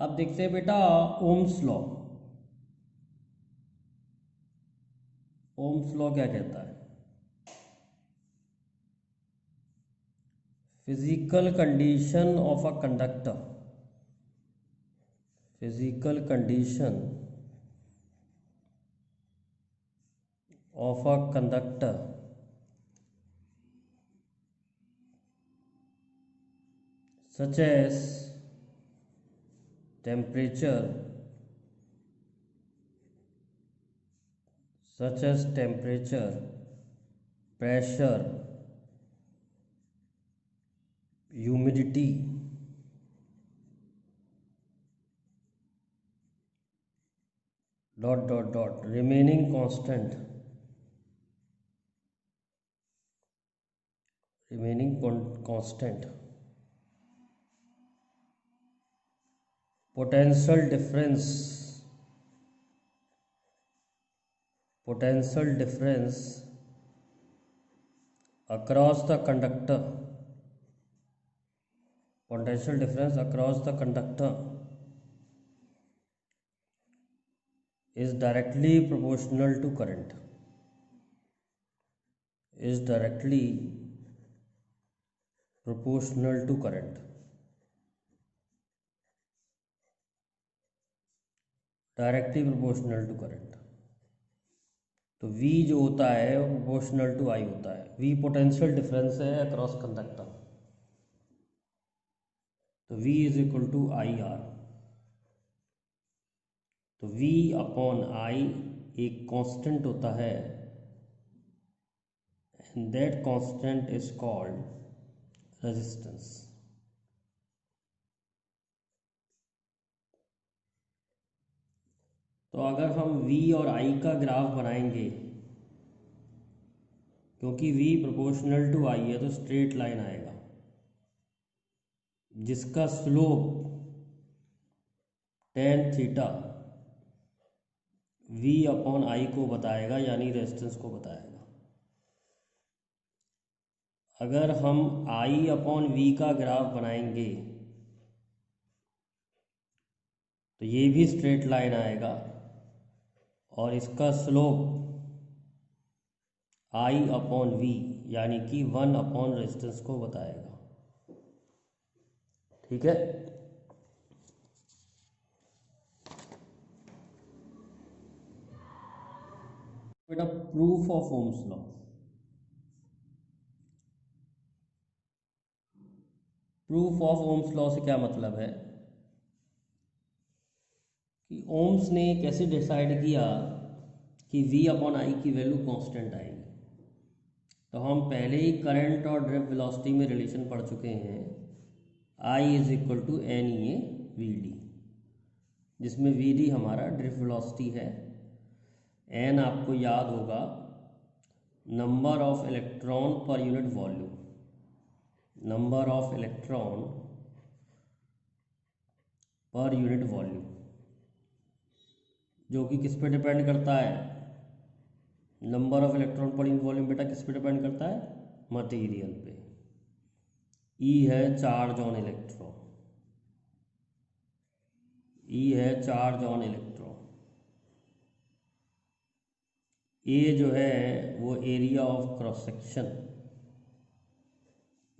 अब देखते हैं बेटा ओम्स लॉ। ओम्स लॉ क्या कहता है? Physical condition of a conductor, physical condition of a conductor such as temperature, pressure, humidity, remaining constant, potential difference across the conductor, is directly proportional to current, directly proportional to current. तो V जो होता है वो proportional to I होता है। V potential difference है across conductor, तो V is equal to I R. तो V अपॉन I एक कांस्टेंट होता है and that constant is called resistance. तो अगर हम V और I का ग्राफ बनाएंगे, क्योंकि V प्रोपोर्शनल टू I है तो स्ट्रेट लाइन आएगा जिसका slope tan theta V upon I को बताएगा, यानी रेजिस्टेंस को बताएगा। अगर हम I अपॉन V का ग्राफ बनाएंगे तो ये भी स्ट्रेट लाइन आएगा और इसका स्लोप I अपॉन V यानी कि 1 अपॉन रेजिस्टेंस को बताएगा। ठीक है, बेटा proof of Ohm's law. Proof of Ohm's law से क्या मतलब है कि ओम्स ने कैसे डिसाइड किया कि V अपॉन I की वैल्यू कांस्टेंट आएगी। तो हम पहले ही करंट और ड्रिफ्ट वेलोसिटी में रिलेशन पढ़ चुके हैं, I is equal to N E A we d, जिसमें वी डी हमारा ड्रिफ्ट वेलोसिटी है, एन आपको याद होगा number of electron per unit volume, number of electron per unit volume, जो कि किस पे डिपेंड करता है? Number of electron per unit volume बेटा किस पे डिपेंड करता है? मटेरियल पे। ई है चार्ज ऑन इलेक्ट्रॉन, ई है चार्ज ऑन इलेक्ट्रॉन। ए जो है वो area of cross section,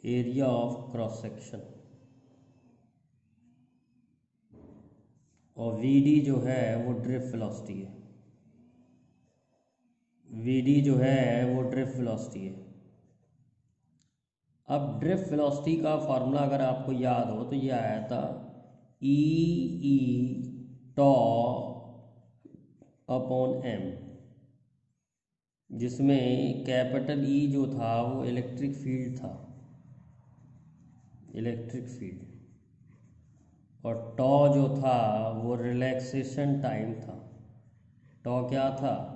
area of cross section, और वी डी जो है वो ड्रिफ्ट वेलोसिटी है, वी डी जो है वो ड्रिफ्ट वेलोसिटी है। अब ड्रिफ्ट वेलोसिटी का फार्मूला अगर आपको याद हो तो ये आया था ई ई टॉ अपॉन एम, जिसमें कैपिटल ई जो था वो इलेक्ट्रिक फील्ड था, इलेक्ट्रिक फील्ड, और टॉ जो था वो रिलैक्सेशन टाइम था। टॉ क्या था?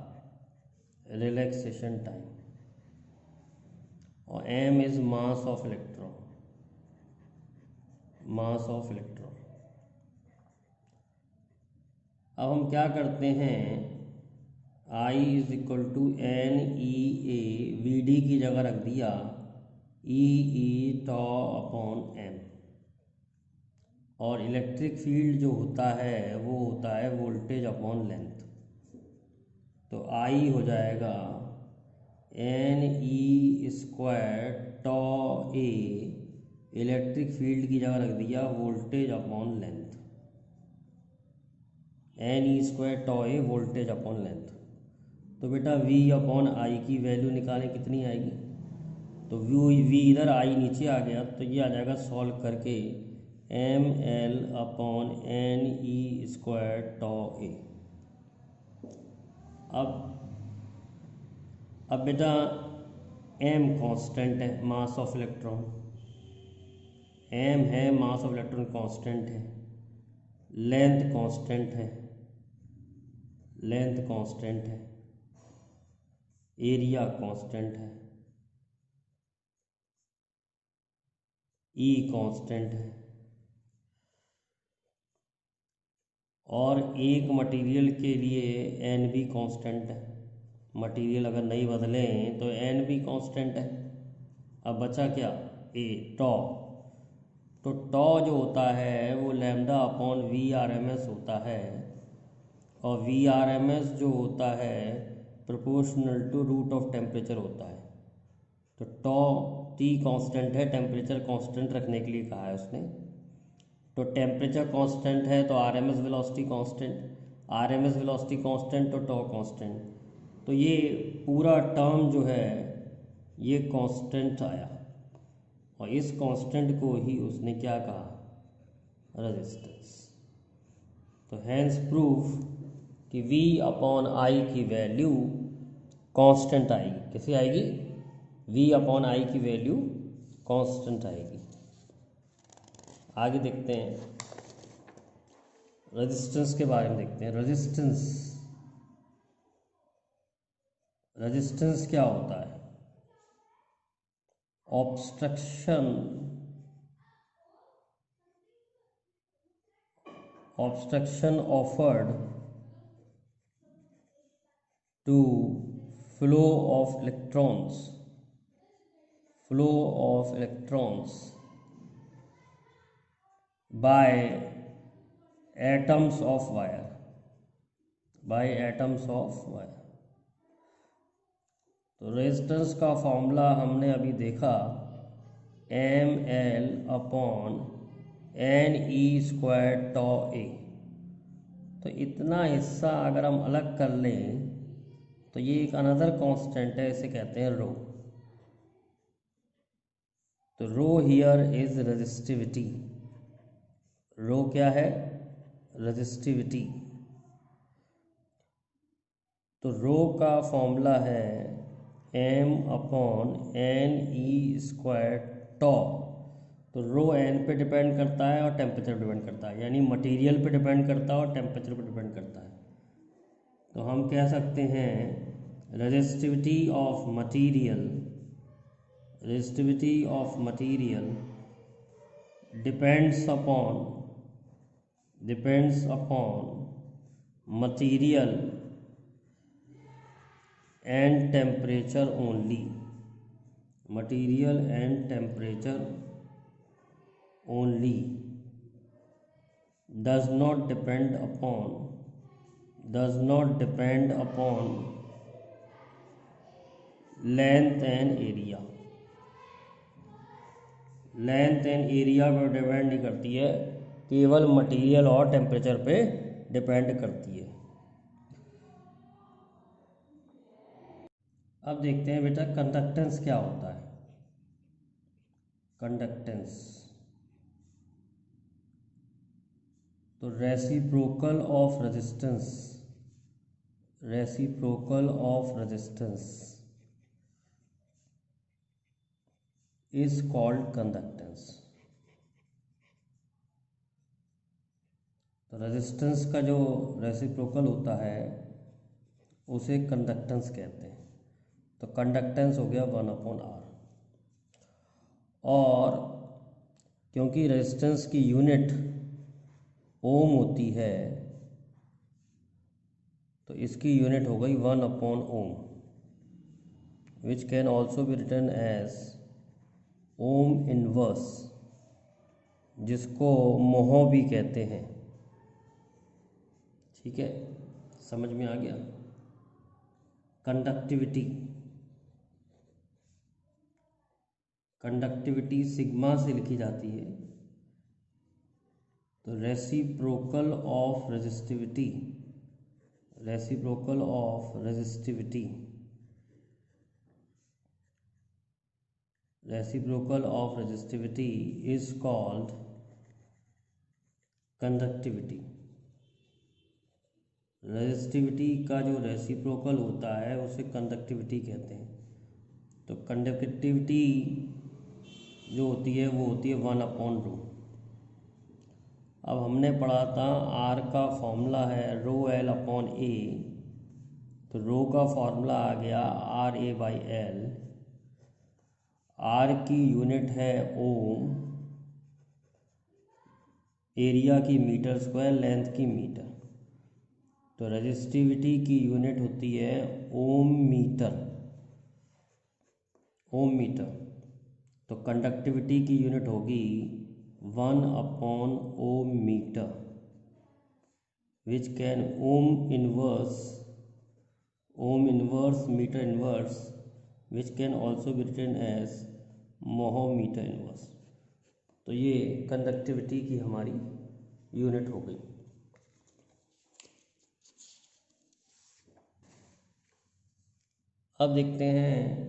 Relaxation time. और M is mass of electron, mass of electron. अब हम क्या करते हैं, I is equal to N E A we D की जगह रख दिया E E tau upon M. और इलेक्ट्रिक फील्ड जो होता है वो होता है वोल्टेज अपॉन लेंथ। तो आई हो जाएगा N E square tau A, electric field की जगह रख दिया voltage upon length, N E square tau A voltage upon length. तो बेटा वी अपॉन आई की वैल्यू निकालें, कितनी आएगी? तो वी इधर आई नीचे आ गया, तो ये आ जाएगा सॉल्व करके M L upon N E square tau A. अब बेटा एम कांस्टेंट है, मास ऑफ इलेक्ट्रॉन, एम है मास ऑफ इलेक्ट्रॉन कांस्टेंट है, लेंथ कांस्टेंट है, लेंथ कांस्टेंट है, एरिया कांस्टेंट है, ई कांस्टेंट है, और एक मटेरियल के लिए एन भी कांस्टेंट है। मटेरियल अगर नहीं बदलें तो एन भी कांस्टेंट है। अब बचा क्या? ए टॉ। तो टॉ जो होता है वो lambda upon v R M S होता है, और वी आर एम एस जो होता है proportional to root of temperature होता है। तो टॉ टी कांस्टेंट है, टेम्परेचर कांस्टेंट रखने के लिए कहा है उसने। तो टेम्परेचर कांस्टेंट है तो R M S velocity constant, R M S velocity constant तो टॉ कांस्टेंट। तो ये पूरा टर्म जो है ये कांस्टेंट आया, और इस कांस्टेंट को ही उसने क्या कहा? रेजिस्टेंस। तो हैंस प्रूफ कि V अपॉन आई की वैल्यू कांस्टेंट आएगी। कैसे आएगी? V अपॉन आई की वैल्यू कांस्टेंट आएगी। आगे देखते हैं, रेजिस्टेंस के बारे में देखते हैं। रेजिस्टेंस क्या होता है? Obstruction offered to flow of electrons by atoms of wire, तो रेजिस्टेंस का फॉर्मूला हमने अभी देखा, M L upon N E square tau A. तो इतना हिस्सा अगर हम अलग कर लें तो ये एक अनदर कांस्टेंट है, इसे कहते हैं रो। तो rho here is resistivity. Rho क्या है? रेजिस्टिविटी। तो रो का फॉर्मूला है M upon N E square tau. तो रो एन पे डिपेंड करता है और टेम्परेचर पे डिपेंड करता है, यानी मटेरियल पे डिपेंड करता है और टेम्परेचर पे डिपेंड करता है। तो हम कह सकते हैं resistivity of material depends upon material and temperature only. does not depend upon length and area पर डिपेंड नहीं करती है, केवल मटेरियल और टेम्परेचर पे डिपेंड करती है। अब देखते हैं बेटा कंडक्टेंस क्या होता है। कंडक्टेंस तो reciprocal of resistance is called conductance. तो रेजिस्टेंस का जो रेसिप्रोकल होता है उसे कंडक्टेंस कहते हैं। तो कंडक्टेंस हो गया 1/r। और क्योंकि रेजिस्टेंस की यूनिट ओम होती है तो इसकी यूनिट हो गई 1/ओम, which can also be written as ohm inverse जिसको मोह भी कहते हैं। ठीक है, समझ में आ गया। कंडक्टिविटी, कंडक्टिविटी सिग्मा से लिखी जाती है। तो reciprocal of resistivity, reciprocal of resistivity, reciprocal of resistivity is called conductivity. Resistivity का जो रेसिप्रोकल होता है उसे कंडक्टिविटी कहते हैं। तो कंडक्टिविटी जो होती है वो होती है 1/ρ। अब हमने पढ़ा था आर का फॉर्मूला है ρl/a, तो रो का फॉर्मूला आ गया RA/L। आर की यूनिट है ओम, एरिया की मीटर स्क्वायर, लेंथ की मीटर। तो रेजिस्टिविटी की यूनिट होती है ओम मीटर, ओम मीटर। तो कंडक्टिविटी की यूनिट होगी 1/ओम metre, which can ohm inverse metre inverse, which can also be written as mho metre inverse. तो ये कंडक्टिविटी की हमारी यूनिट हो गई। अब देखते हैं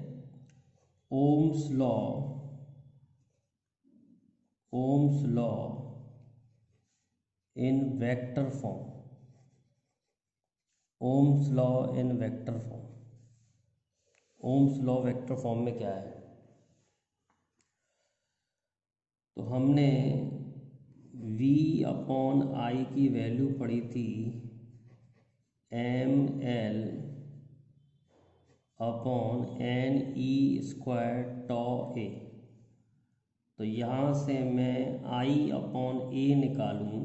Ohm's law, Ohm's law in vector form, Ohm's law in vector form. Ohm's law vector form में क्या है? तो हमने V/I की वैल्यू पढ़ी थी mL/NE² तो यहाँ से मैं I/A निकालूँ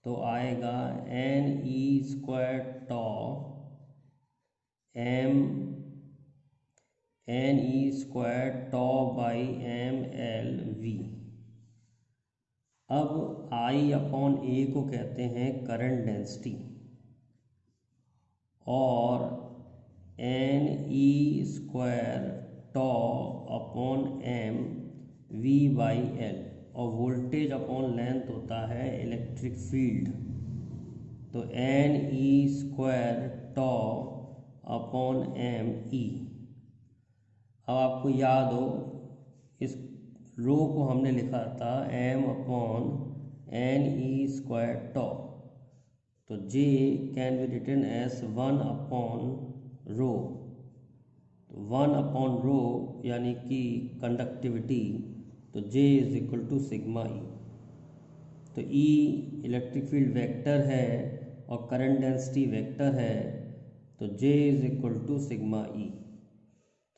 तो आएगा NE² NE²/mLV। अब I/A को कहते हैं करंट डेंसिटी और NE²/m V/L और वोल्टेज अपॉन लेंथ होता है इलेक्ट्रिक फील्ड। तो NE²/m E। अब आपको याद हो इस रो को हमने लिखा था m/NE²। तो J can be written as 1/ρ। तो 1/ρ यानी कि कंडक्टिविटी, तो J = सिग्मा E। तो E इलेक्ट्रिक फील्ड वेक्टर है और करंट डेंसिटी वेक्टर है, तो J = सिग्मा E।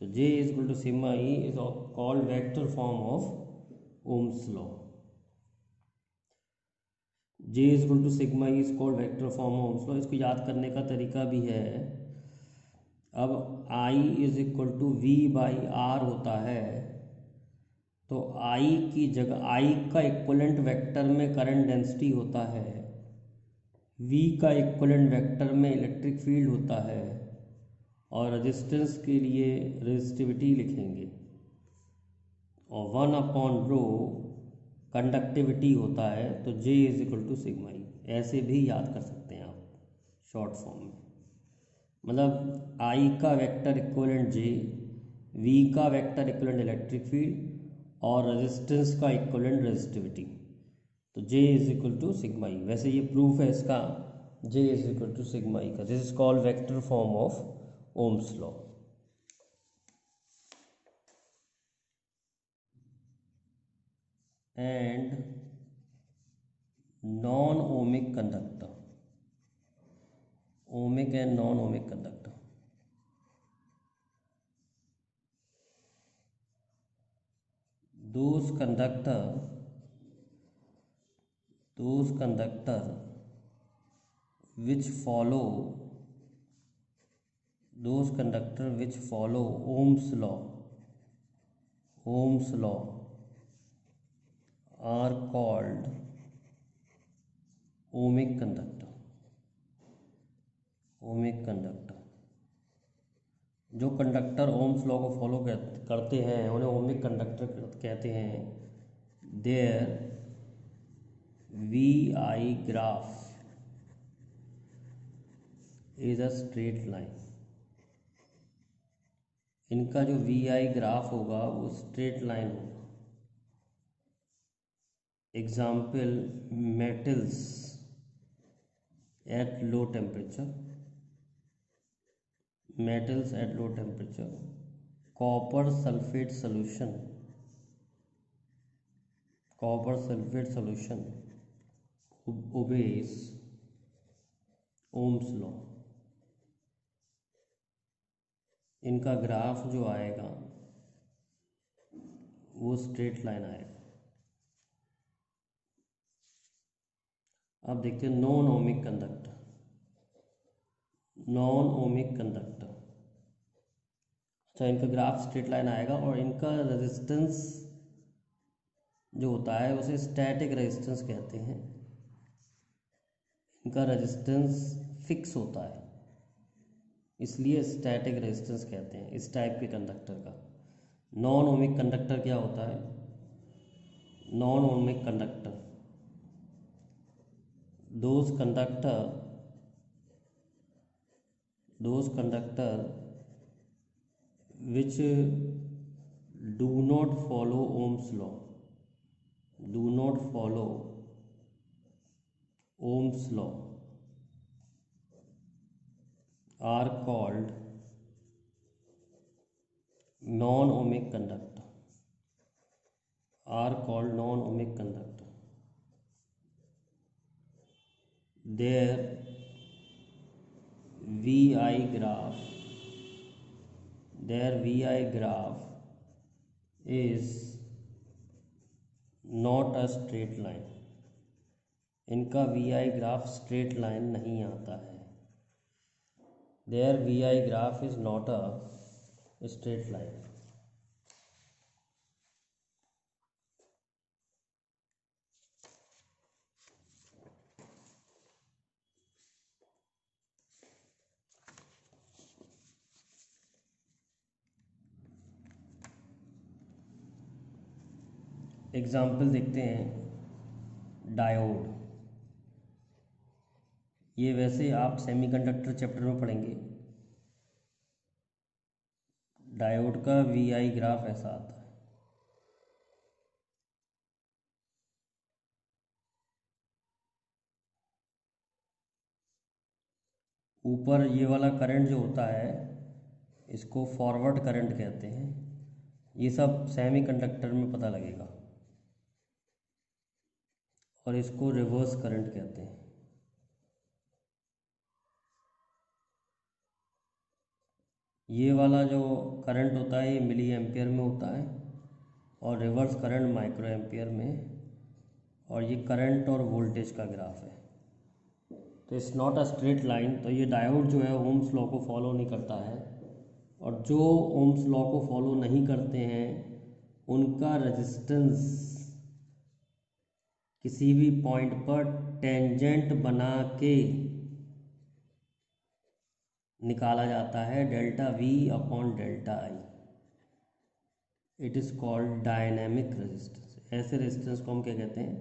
तो J = sigma E is called vector form of Ohm's law. J = sigma E is called vector form of Ohm's law. इसको याद करने का तरीका भी है। अब I = V/R होता है, तो I की जगह I का इक्विवेलेंट वेक्टर में करंट डेंसिटी होता है, V का इक्विवेलेंट वेक्टर में इलेक्ट्रिक फील्ड होता है और रेजिस्टेंस के लिए रेजिस्टिविटी लिखेंगे और 1/ρ कंडक्टिविटी होता है, तो J = सिग्मा E। ऐसे भी याद कर सकते हैं आप शॉर्ट फॉर्म में। मतलब I का वेक्टर इक्विवेलेंट J, V का वेक्टर इक्विवेलेंट इलेक्ट्रिक फील्ड और रेजिस्टेंस का इक्विवेलेंट रेजिस्टिविटी, तो J = सिग्मा E। वैसे ये प्रूफ है इसका, J = सिग्मा E का। This is called vector form of Ohm's law. And non ohmic conductor, ohmic and non ohmic conductor. those conductor which follow Ohm's law are called ohmic conductor. ohmic conductor, जो conductor ohm's law को follow करते हैं उन्हें ohmic conductor कहते हैं. Their V I graph is a straight line. इनका जो V I graph होगा वो स्ट्रेट लाइन होगा. Example metals at low temperature. metals at low temperature, copper sulfate solution obeys Ohm's law. इनका ग्राफ जो आएगा वो स्ट्रेट लाइन आएगा. अब देखते हैं नॉन ओमिक कंडक्टर. अच्छा, इनका ग्राफ स्ट्रेट लाइन आएगा और इनका रेजिस्टेंस जो होता है उसे स्टैटिक रेजिस्टेंस कहते हैं. इनका रेजिस्टेंस फिक्स होता है इसलिए स्टैटिक रेजिस्टेंस कहते हैं इस टाइप के कंडक्टर का. नॉन ओमिक कंडक्टर क्या होता है? Non ohmic conductor those conductor which do not follow Ohm's law are called non-ohmic conductor. Their VI graph is not a straight line. इनका VI ग्राफ स्ट्रेट लाइन नहीं आता है. Their VI graph is not a straight line. Example देखते हैं. Diode. ये वैसे आप semiconductor chapter में पढ़ेंगे. डायोड का VI ग्राफ ऐसा आता है. ऊपर ये वाला करंट जो होता है इसको फॉरवर्ड करंट कहते हैं. ये सब सेमीकंडक्टर में पता लगेगा. और इसको रिवर्स करंट कहते हैं. ये वाला जो करंट होता है ये मिली एम्पियर में होता है और रिवर्स करंट माइक्रो एम्पियर में. और ये करंट और वोल्टेज का ग्राफ है. तो it's not a straight line. तो ये डायोड जो है ओम्स लॉ को फॉलो नहीं करता है. और जो ओम्स लॉ को फॉलो नहीं करते हैं उनका रेजिस्टेंस किसी भी पॉइंट पर टेंजेंट बना के निकाला जाता है. Delta V upon delta I. It is called dynamic resistance. ऐसे रेजिस्टेंस को हम क्या कहते हैं?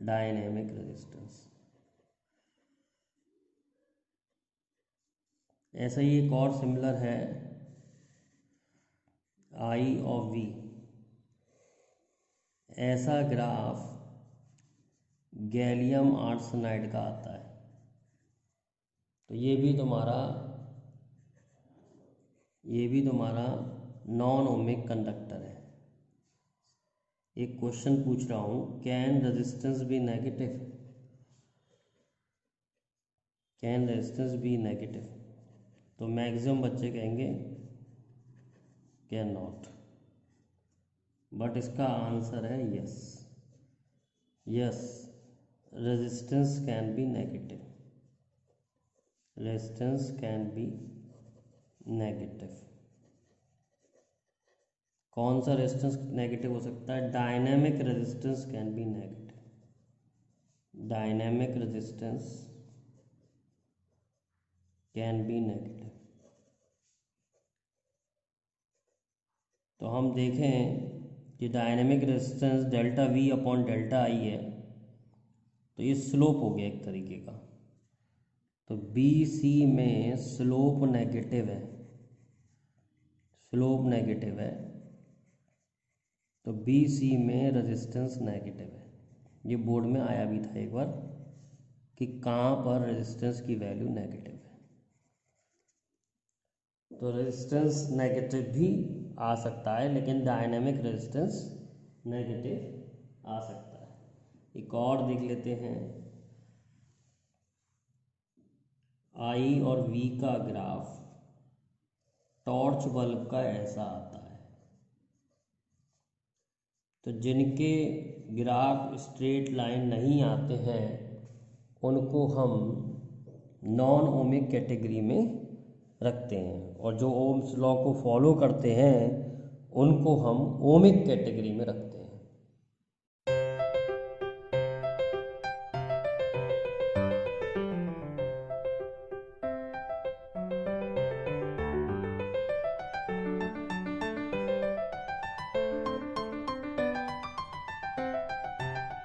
Dynamic resistance. ऐसा ही एक और सिमिलर है I ऑफ V. ऐसा ग्राफ गैलियम आर्सेनाइड का आता है. तो ये भी तुम्हारा नॉन ओमिक कंडक्टर है. एक क्वेश्चन पूछ रहा हूँ, कैन रेजिस्टेंस बी नेगेटिव? तो मैक्सिमम बच्चे कहेंगे कैन नॉट. बट इसका आंसर है yes. Resistance can be negative. कौन सा रेजिस्टेंस नेगेटिव हो सकता है? Dynamic resistance can be negative, dynamic resistance can be negative. तो हम देखें कि dynamic resistance delta we upon delta आई है, तो ये स्लोप हो गया एक तरीके का। तो बी सी में स्लोप नेगेटिव है, स्लोप नेगेटिव है, तो बी सी में रेजिस्टेंस नेगेटिव है। ये बोर्ड में आया भी था एक बार कि कहाँ पर रेजिस्टेंस की वैल्यू नेगेटिव है। तो रेजिस्टेंस नेगेटिव भी आ सकता है, लेकिन डायनेमिक रेजिस्टेंस नेगेटिव आ सकता है। एक और देख लेते हैं, आई और वी का ग्राफ टॉर्च बल्ब का ऐसा आता है। तो जिनके ग्राफ स्ट्रेट लाइन नहीं आते हैं उनको हम नॉन ओमिक कैटेगरी में रखते हैं, और जो ओम्स लॉ को फॉलो करते हैं उनको हम ओमिक कैटेगरी में रखते हैं।